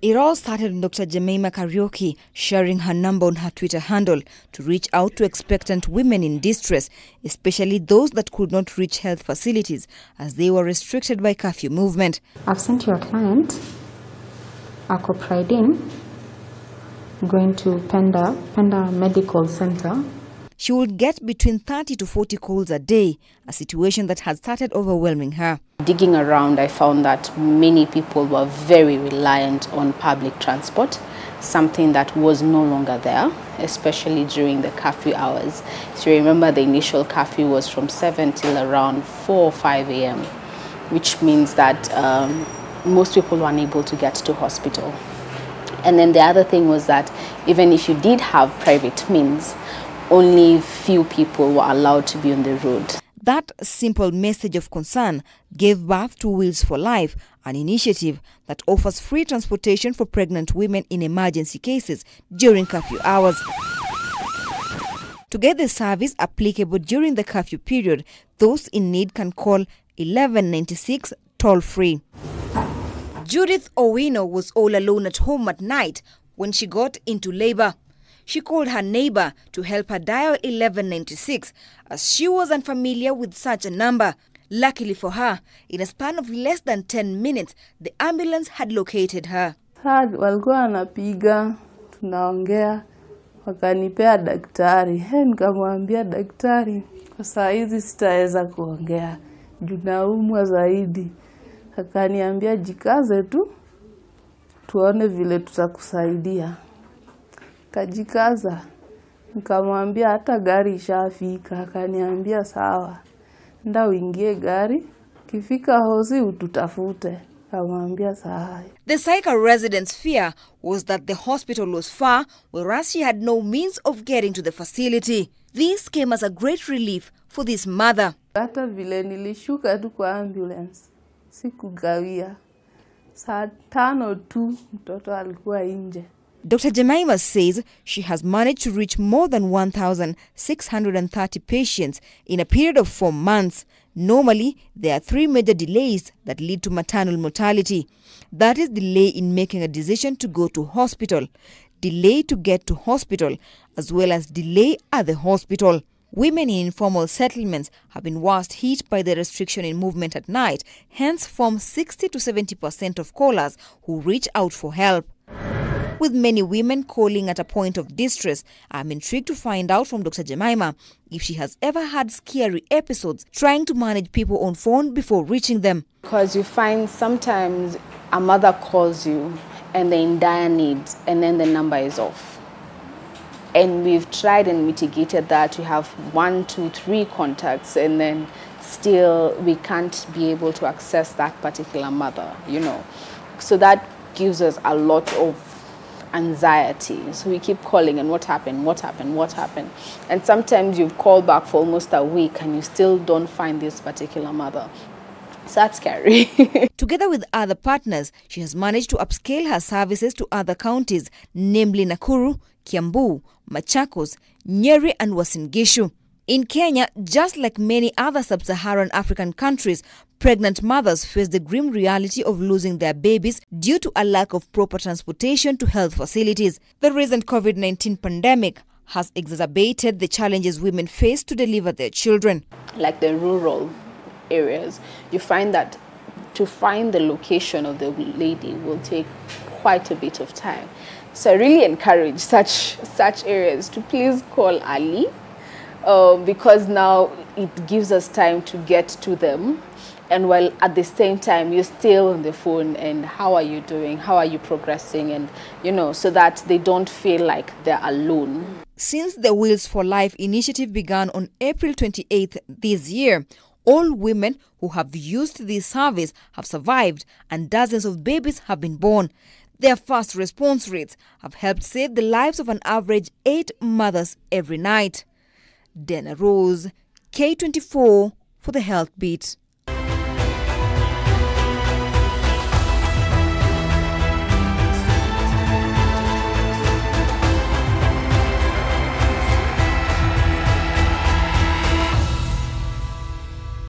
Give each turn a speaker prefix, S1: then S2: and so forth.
S1: It all started when Dr. Jemima Karaoke sharing her number on her Twitter handle to reach out to expectant women in distress, especially those that could not reach health facilities as they were restricted by curfew movement.
S2: I've sent your client, Ako Pridin, going to Penda Medical Center.
S1: She would get between 30 to 40 calls a day, a situation that had started overwhelming her.
S3: Digging around, I found that many people were very reliant on public transport, something that was no longer there, especially during the curfew hours. So you remember the initial curfew was from 7 till around 4 or 5 a.m., which means that most people were unable to get to hospital. And then the other thing was that even if you did have private means, only few people were allowed to be on the road.
S1: That simple message of concern gave birth to Wheels for Life, an initiative that offers free transportation for pregnant women in emergency cases during curfew hours. To get the service applicable during the curfew period, those in need can call 1196 toll-free. Judith Owino was all alone at home at night when she got into labor. She called her neighbor to help her dial 1196 as she was unfamiliar with such a number. Luckily for her, in a span of less than 10 minutes, the ambulance had located her.
S4: Walikuwa wanapiga, tunaongea, wakanipea daktari. Nikamwambia daktari, kwa saa hizi sitaweza kuongea, juu naumwa zaidi. Akaniambia jikaze tu, tuone vile tutakusaidia. Kajikaza, nikamwambia hata gari ishafika. Akaniambia sawa, nda uingie gari, kifika hosi ututafute. Akamwambia sawa.
S1: The Saika residents' fear was that the hospital was far, whereas she had no means of getting to the facility. This came as a great relief for this mother.
S4: Hata vile nilishuka tu kwa ambulance, sikugawia. Saa 5 tu mtoto alikuwa nje.
S1: Dr. Jemima says she has managed to reach more than 1,630 patients in a period of 4 months. Normally, there are 3 major delays that lead to maternal mortality. That is delay in making a decision to go to hospital, delay to get to hospital, as well as delay at the hospital. Women in informal settlements have been worst hit by the restriction in movement at night, hence form 60 to 70% of callers who reach out for help. With many women calling at a point of distress, I'm intrigued to find out from Dr. Jemima if she has ever had scary episodes trying to manage people on phone before reaching them.
S3: Because you find sometimes a mother calls you and they're in dire need and then the number is off. And we've tried and mitigated that. We have 1, 2, 3 contacts and then still we can't be able to access that particular mother, you know. So that gives us a lot of anxiety. So we keep calling and what happened, what happened, what happened. And sometimes you've called back for almost a week and you still don't find this particular mother. So that's scary.
S1: Together with other partners, she has managed to upscale her services to other counties, namely Nakuru, Kiambu, Machakos, Nyeri and Uasin Gishu. In Kenya, just like many other sub-Saharan African countries, pregnant mothers face the grim reality of losing their babies due to a lack of proper transportation to health facilities. The recent COVID-19 pandemic has exacerbated the challenges women face to deliver their children.
S3: Like the rural areas, you find that to find the location of the lady will take quite a bit of time. So I really encourage such areas to please call early. Because now it gives us time to get to them, and while at the same time you're still on the phone and how are you doing, how are you progressing, and you know, so that they don't feel like they're alone.
S1: Since the Wheels for Life initiative began on April 28th this year, all women who have used this service have survived and dozens of babies have been born. Their fast response rates have helped save the lives of an average 8 mothers every night. Dana Rose, K24 for the Health Beat.